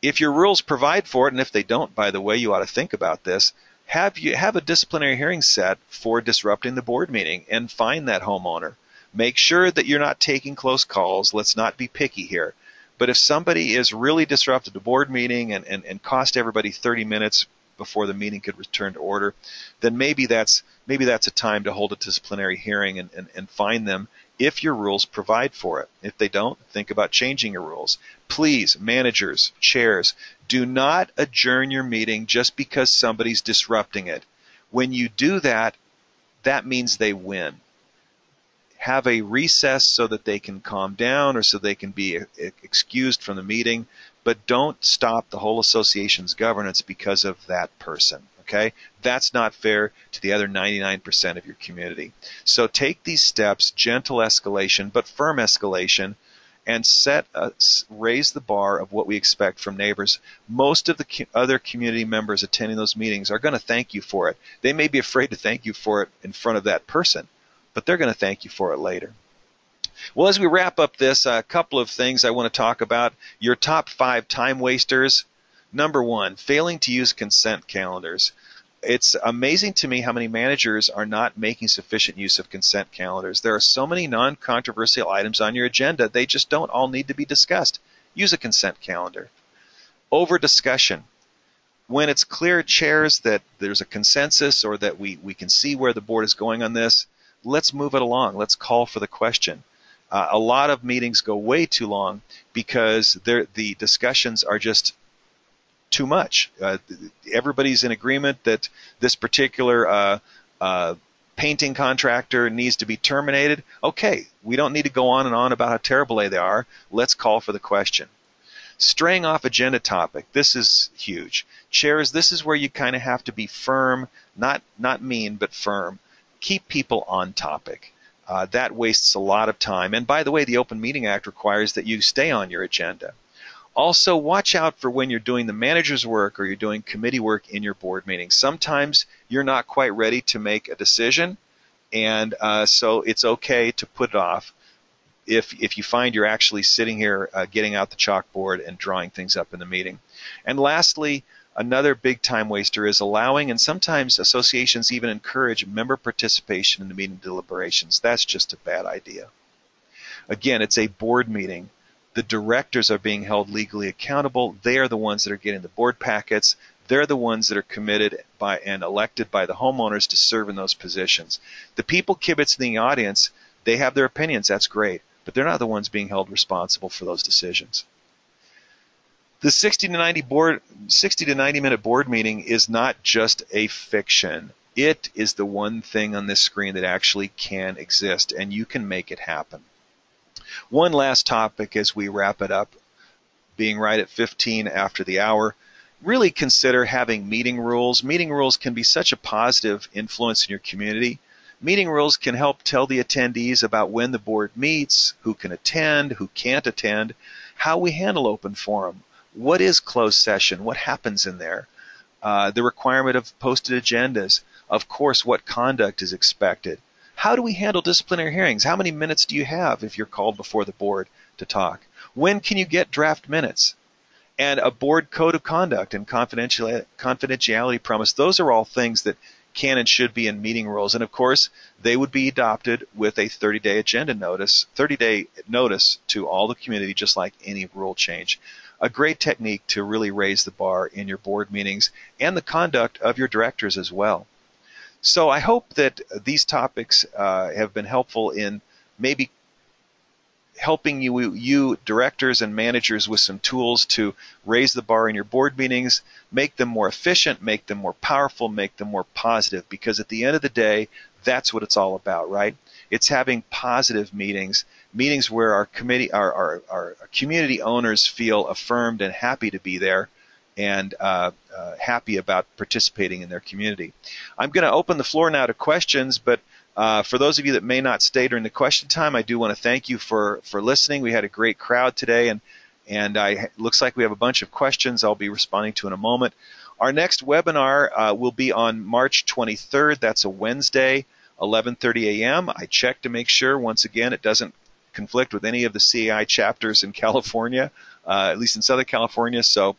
If your rules provide for it, and if they don't, by the way, you ought to think about this, have a disciplinary hearing set for disrupting the board meeting and find that homeowner. Make sure that you're not taking close calls. Let's not be picky here. But if somebody is really disrupted the board meeting and cost everybody 30 minutes before the meeting could return to order, then maybe that's a time to hold a disciplinary hearing and fine them if your rules provide for it. If they don't, think about changing your rules. Please, managers, chairs, do not adjourn your meeting just because somebody's disrupting it. When you do that, that means they win. Have a recess so that they can calm down or so they can be excused from the meeting, but don't stop the whole association's governance because of that person. Okay? That's not fair to the other 99% of your community. So take these steps, gentle escalation, but firm escalation, and raise the bar of what we expect from neighbors. Most of the other community members attending those meetings are going to thank you for it. They may be afraid to thank you for it in front of that person, but they're going to thank you for it later. Well, as we wrap up this, a couple of things I want to talk about. Your top 5 time wasters. Number 1, failing to use consent calendars. It's amazing to me how many managers are not making sufficient use of consent calendars. There are so many non-controversial items on your agenda, they just don't all need to be discussed. Use a consent calendar. Over-discussion. When it's clear, chairs, that there's a consensus or that we can see where the board is going on this, let's move it along. Let's call for the question. A lot of meetings go way too long because the discussions are just too much. Everybody's in agreement that this particular painting contractor needs to be terminated. Okay, we don't need to go on and on about how terrible they are. Let's call for the question. Straying off agenda topic. This is huge. Chairs, this is where you kind of have to be firm, not mean, but firm. Keep people on topic. That wastes a lot of time. And by the way, the Open Meeting Act requires that you stay on your agenda. Also, watch out for when you're doing the manager's work or you're doing committee work in your board meeting. Sometimes you're not quite ready to make a decision, and so it's okay to put it off if you find you're actually sitting here getting out the chalkboard and drawing things up in the meeting. And lastly, another big time waster is allowing, and sometimes associations even encourage, member participation in the meeting deliberations. That's just a bad idea. Again, it's a board meeting. The directors are being held legally accountable. They are the ones that are getting the board packets. They're the ones that are committed by and elected by the homeowners to serve in those positions. The people kibitzing in the audience, they have their opinions. That's great. But they're not the ones being held responsible for those decisions. The 60 to 90 minute board meeting is not just a fiction. It is the one thing on this screen that actually can exist, and you can make it happen. One last topic as we wrap it up, being right at 15 after the hour. Really consider having meeting rules. Meeting rules can be such a positive influence in your community. Meeting rules can help tell the attendees about when the board meets, who can attend, who can't attend, how we handle open forum, what is closed session, what happens in there, the requirement of posted agendas, of course, what conduct is expected. How do we handle disciplinary hearings? How many minutes do you have if you're called before the board to talk? When can you get draft minutes? And a board code of conduct and confidentiality promise, those are all things that can and should be in meeting rules. And of course, they would be adopted with a 30-day agenda notice, 30-day notice to all the community, just like any rule change. A great technique to really raise the bar in your board meetings and the conduct of your directors as well. So I hope that these topics have been helpful in maybe helping you directors and managers with some tools to raise the bar in your board meetings, make them more efficient, make them more powerful, make them more positive, because at the end of the day, that's what it's all about, right? It's having positive meetings, meetings where our community owners feel affirmed and happy to be there and happy about participating in their community. I'm going to open the floor now to questions, but for those of you that may not stay during the question time, I do want to thank you for listening. We had a great crowd today, and looks like we have a bunch of questions I'll be responding to in a moment. Our next webinar will be on March 23rd. That's a Wednesday, 11:30 a.m. I checked to make sure, once again, it doesn't conflict with any of the CAI chapters in California, at least in Southern California, so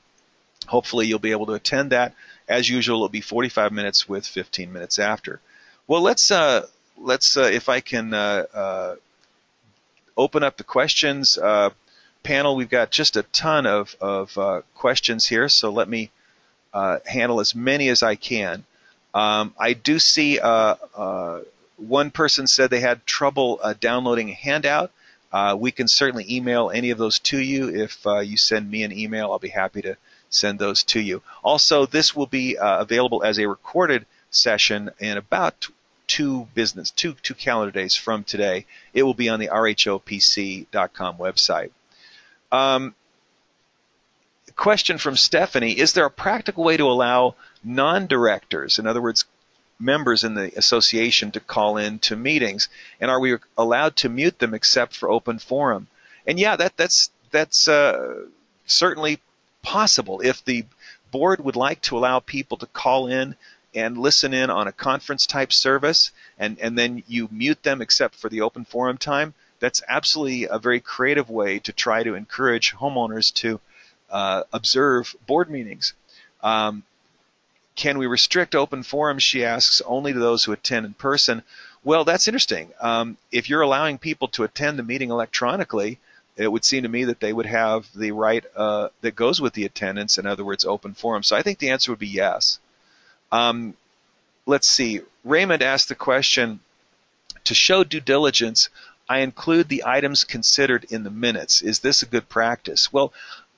hopefully you'll be able to attend that. As usual, it'll be 45 minutes with 15 minutes after. Well, let's if I can open up the questions panel. We've got just a ton of questions here, so let me handle as many as I can. I do see one person said they had trouble downloading a handout. We can certainly email any of those to you. If you send me an email, I'll be happy to send those to you. Also, this will be available as a recorded session in about two calendar days from today. It will be on the rhopc.com website. Question from Stephanie: is there a practical way to allow non-directors, in other words, members in the association, to call in to meetings, and are we allowed to mute them except for open forum? And yeah, that's certainly possible. If the board would like to allow people to call in and listen in on a conference type service, and then you mute them except for the open forum time, that's absolutely a very creative way to try to encourage homeowners to observe board meetings. Can we restrict open forums, she asks, only to those who attend in person? Well, that's interesting. If you're allowing people to attend the meeting electronically, it would seem to me that they would have the right that goes with the attendance, in other words, open forum. So I think the answer would be yes. Let's see. Raymond asked the question, to show due diligence, I include the items considered in the minutes. Is this a good practice? Well,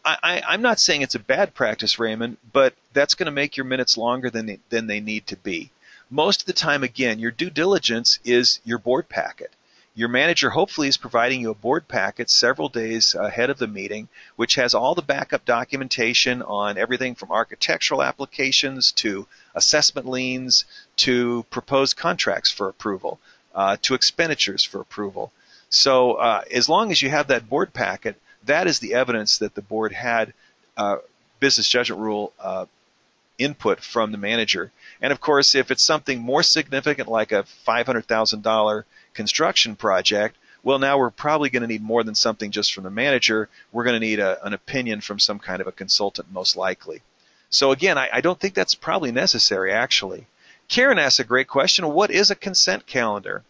I'm not saying it's a bad practice, Raymond, but that's going to make your minutes longer than they need to be. Most of the time, again, your due diligence is your board packet. Your manager hopefully is providing you a board packet several days ahead of the meeting, which has all the backup documentation on everything from architectural applications to assessment liens to proposed contracts for approval, to expenditures for approval. So as long as you have that board packet, that is the evidence that the board had business judgment rule input from the manager. And of course, if it's something more significant like a $500,000 construction project, well, now we're probably going to need more than something just from the manager. We're going to need an opinion from some kind of a consultant, most likely. So again, I don't think that's probably necessary, actually. Karen asks a great question. What is a consent calendar?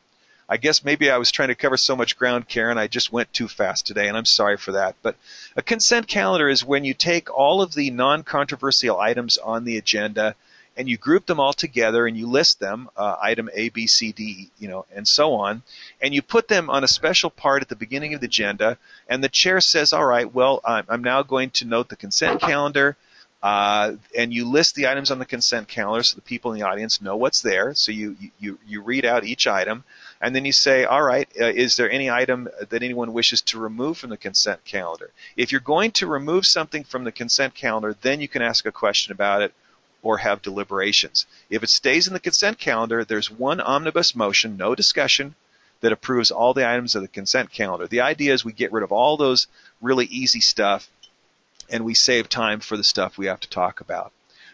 I guess maybe I was trying to cover so much ground, Karen, I just went too fast today, and I'm sorry for that. But a consent calendar is when you take all of the non-controversial items on the agenda and you group them all together and you list them, item A, B, C, D, and so on, and you put them on a special part at the beginning of the agenda, and the chair says, all right, well, I'm now going to note the consent calendar, and you list the items on the consent calendar so the people in the audience know what's there. So you read out each item, and then you say, all right, is there any item that anyone wishes to remove from the consent calendar? If you're going to remove something from the consent calendar, then you can ask a question about it or have deliberations. If it stays in the consent calendar, there's one omnibus motion, no discussion, that approves all the items of the consent calendar. The idea is we get rid of all those really easy stuff and we save time for the stuff we have to talk about.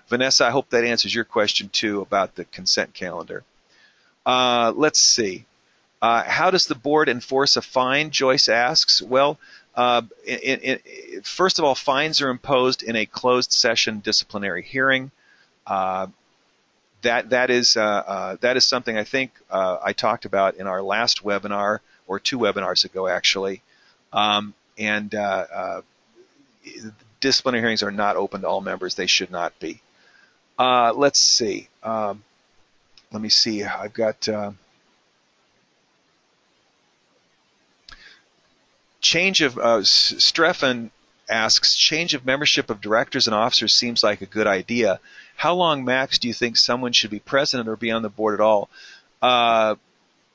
Vanessa, I hope that answers your question too about the consent calendar. Let's see. How does the board enforce a fine? Joyce asks. Well, first of all, fines are imposed in a closed session disciplinary hearing. That is something I think I talked about in our last webinar, or 2 webinars ago actually. Disciplinary hearings are not open to all members. They should not be. Let's see. Let me see. I've got change of Streffen asks, change of membership of directors and officers seems like a good idea. How long max do you think someone should be president or be on the board at all? Oh,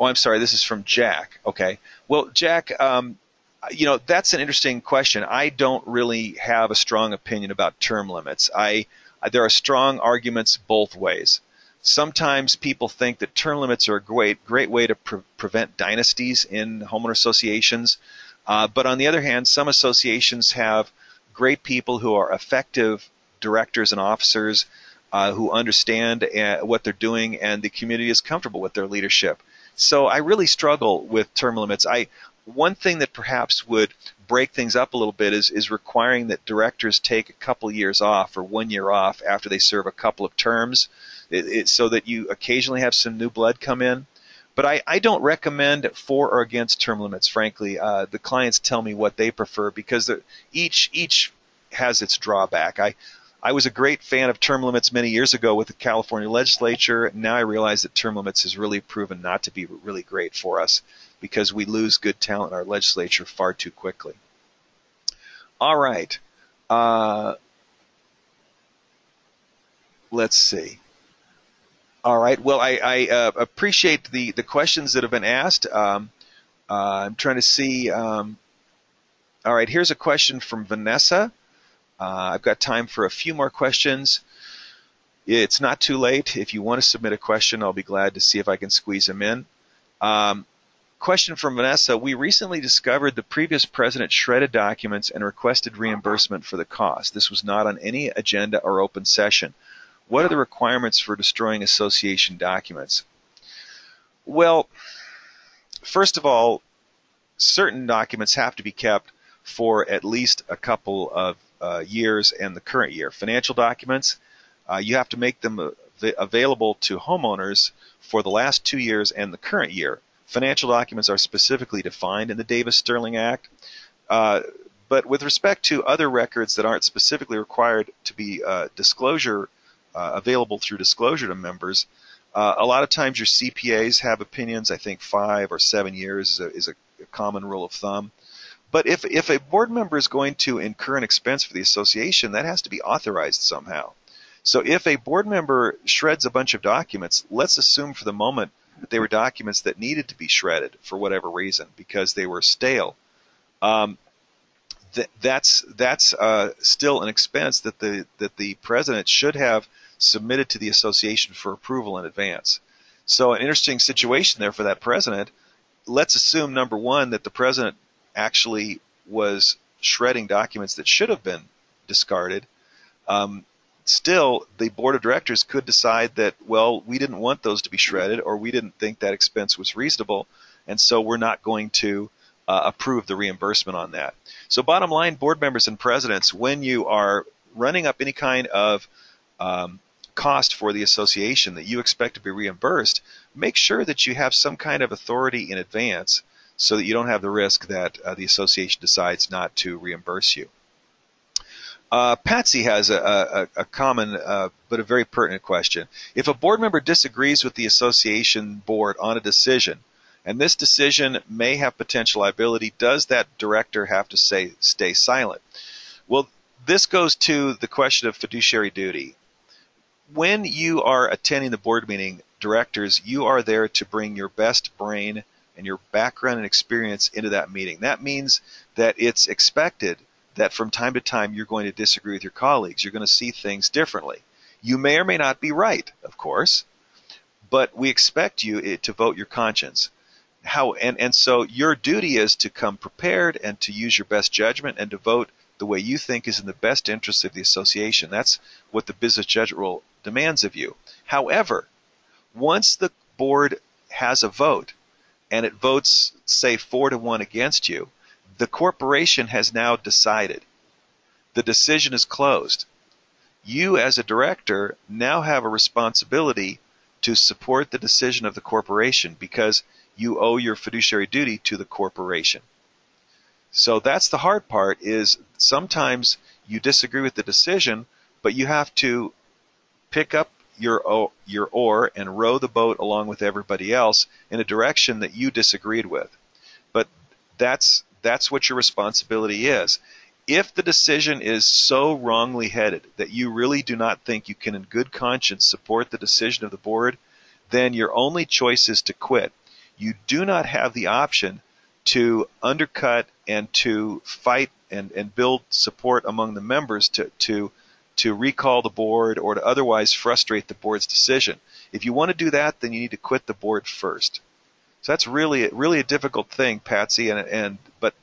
I'm sorry. This is from Jack. Okay. Well, Jack, that's an interesting question. I don't really have a strong opinion about term limits. There are strong arguments both ways. Sometimes people think that term limits are a great way to prevent dynasties in homeowner associations. But on the other hand, some associations have great people who are effective directors and officers who understand what they're doing, and the community is comfortable with their leadership. So I really struggle with term limits. One thing that perhaps would break things up a little bit is requiring that directors take a couple years off or 1 year off after they serve a couple of terms, so that you occasionally have some new blood come in. But I don't recommend for or against term limits, frankly. The clients tell me what they prefer because each has its drawback. I was a great fan of term limits many years ago with the California legislature. Now I realize that term limits has really proven not to be really great for us because we lose good talent in our legislature far too quickly. All right. Let's see. All right. Well, I appreciate the questions that have been asked. I'm trying to see. All right. Here's a question from Vanessa. I've got time for a few more questions. It's not too late. If you want to submit a question, I'll be glad to see if I can squeeze them in. Question from Vanessa. We recently discovered the previous president shredded documents and requested reimbursement for the cost. This was not on any agenda or open session. What are the requirements for destroying association documents? Well, first of all, certain documents have to be kept for at least a couple of years and the current year. Financial documents, you have to make them available to homeowners for the last 2 years and the current year. Financial documents are specifically defined in the Davis-Sterling Act. But with respect to other records that aren't specifically required to be available through disclosure to members, a lot of times your CPAs have opinions. I think 5 or 7 years is a common rule of thumb. But if a board member is going to incur an expense for the association, that has to be authorized somehow. So if a board member shreds a bunch of documents, let's assume for the moment that they were documents that needed to be shredded for whatever reason because they were stale. That's still an expense that the president should have submitted to the association for approval in advance. So an interesting situation there for that president. Let's assume, number one, that the president actually was shredding documents that should have been discarded. Still, the board of directors could decide that, well, we didn't want those to be shredded, or we didn't think that expense was reasonable, and so we're not going to approve the reimbursement on that. So bottom line, board members and presidents, when you are running up any kind of cost for the association that you expect to be reimbursed, make sure that you have some kind of authority in advance so that you don't have the risk that the association decides not to reimburse you. Patsy has a common but a very pertinent question. If a board member disagrees with the association board on a decision, and this decision may have potential liability, does that director have to stay silent? Well, this goes to the question of fiduciary duty. When you are attending the board meeting, directors, you are there to bring your best brain and your background and experience into that meeting. That means that it's expected that from time to time you're going to disagree with your colleagues. You're going to see things differently. You may or may not be right, of course, but we expect you to vote your conscience. And so your duty is to come prepared and to use your best judgment and to vote the way you think is in the best interest of the association. That's what the business judgment rule demands of you. However, once the board has a vote and it votes, say, 4-1 against you, the corporation has now decided. The decision is closed. You, as a director, now have a responsibility to support the decision of the corporation because you owe your fiduciary duty to the corporation. So that's the hard part, is sometimes you disagree with the decision, but you have to pick up your oar and row the boat along with everybody else in a direction that you disagreed with. But that's what your responsibility is. If the decision is so wrongly headed that you really do not think you can in good conscience support the decision of the board, then your only choice is to quit. You do not have the option to undercut and to fight and build support among the members to recall the board or to otherwise frustrate the board's decision. If you want to do that, then you need to quit the board first. So that's really a difficult thing, Patsy, but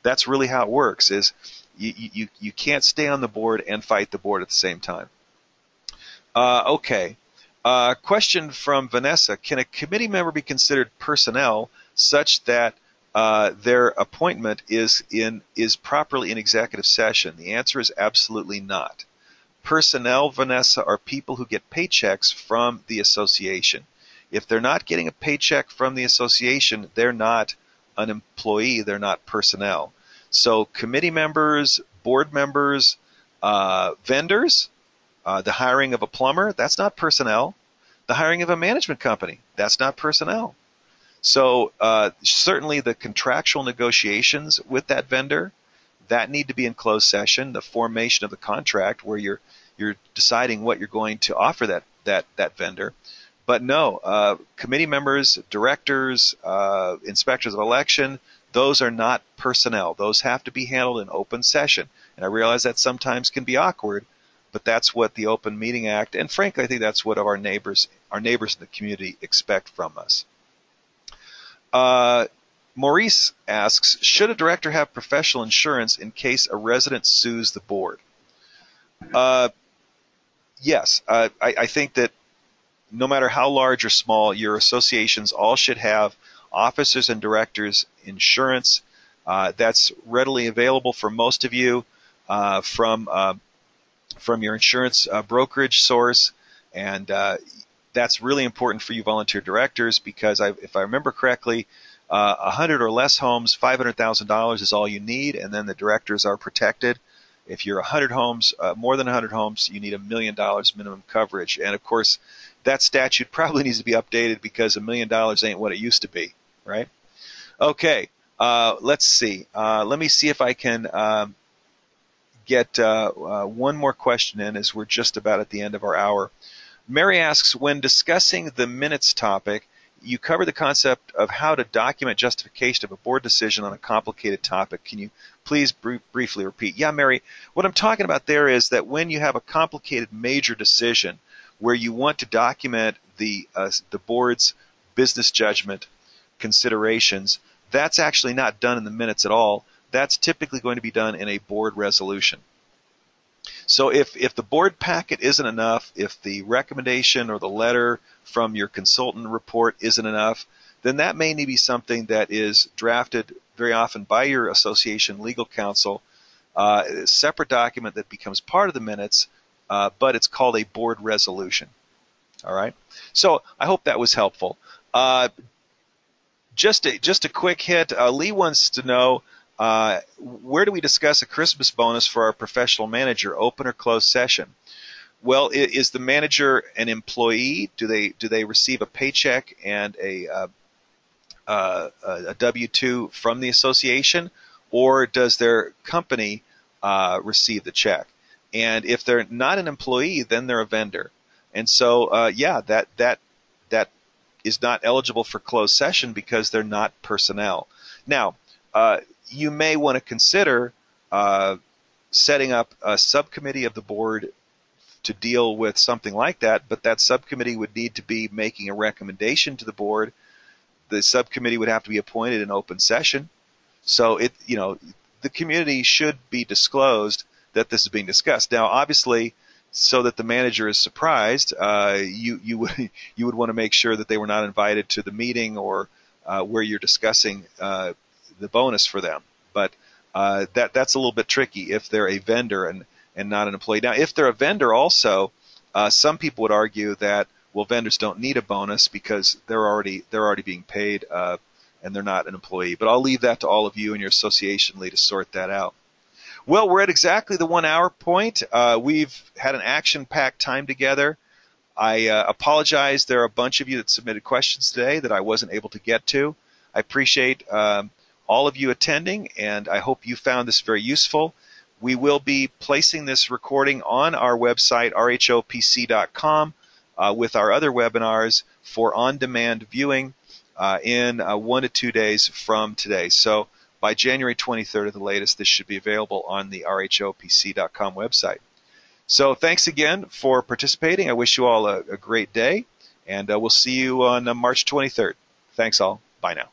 that's really how it works. Is you can't stay on the board and fight the board at the same time. Okay. Question from Vanessa: can a committee member be considered personnel such that their appointment is properly in executive session? The answer is absolutely not. Personnel, Vanessa, are people who get paychecks from the association. If they're not getting a paycheck from the association, they're not an employee, they're not personnel. So committee members, board members, vendors, the hiring of a plumber, that's not personnel. The hiring of a management company, that's not personnel. So certainly the contractual negotiations with that vendor, that need to be in closed session. The formation of the contract where you're deciding what you're going to offer that vendor. But no, committee members, directors, inspectors of election, those are not personnel. Those have to be handled in open session. And I realize that sometimes can be awkward, but that's what the Open Meeting Act, and frankly, I think that's what our neighbors in the community expect from us. Maurice asks, should a director have professional insurance in case a resident sues the board? Yes, I think that no matter how large or small, your associations all should have officers and directors insurance. That's readily available for most of you from your insurance brokerage source, and that's really important for you volunteer directors because if I remember correctly, 100 or less homes, $500,000 is all you need, and then the directors are protected. If you're 100 homes, more than 100 homes, you need $1 million minimum coverage. And of course, that statute probably needs to be updated because $1 million ain't what it used to be, right? Okay, let's see. Let me see if I can get one more question in as we're just about at the end of our hour. Mary asks, when discussing the minutes topic, you cover the concept of how to document justification of a board decision on a complicated topic. Can you please briefly repeat? Yeah, Mary, what I'm talking about there is that when you have a complicated major decision where you want to document the board's business judgment considerations, that's actually not done in the minutes at all. That's typically going to be done in a board resolution. So if the board packet isn't enough, if the recommendation or the letter from your consultant report isn't enough, then that may need to be something that is drafted very often by your association legal counsel, a separate document that becomes part of the minutes, but it's called a board resolution. All right? So I hope that was helpful. Just a quick hit. Lee wants to know, Where do we discuss a Christmas bonus for our professional manager, open or closed session? Well, is the manager an employee? Do they receive a paycheck and a W-2 from the association, or does their company receive the check? And if they're not an employee, then they're a vendor. And so, yeah, that is not eligible for closed session because they're not personnel. Now, you may want to consider setting up a subcommittee of the board to deal with something like that, but that subcommittee would need to be making a recommendation to the board. The subcommittee would have to be appointed in open session. So the community should be disclosed that this is being discussed. Now, obviously, so that the manager is surprised, you would want to make sure that they were not invited to the meeting or where you're discussing the bonus for them. But that's a little bit tricky if they're a vendor and not an employee. Now, if they're a vendor also, some people would argue that, well, vendors don't need a bonus because they're already being paid and they're not an employee. But I'll leave that to all of you and your association to sort that out. Well, we're at exactly the 1 hour point. We've had an action-packed time together. I apologize. There are a bunch of you that submitted questions today that I wasn't able to get to. I appreciate all of you attending, and I hope you found this very useful. We will be placing this recording on our website, rhopc.com, with our other webinars for on-demand viewing in 1 to 2 days from today. So by January 23rd at the latest, this should be available on the rhopc.com website. So thanks again for participating. I wish you all a great day, and we'll see you on March 23rd. Thanks all. Bye now.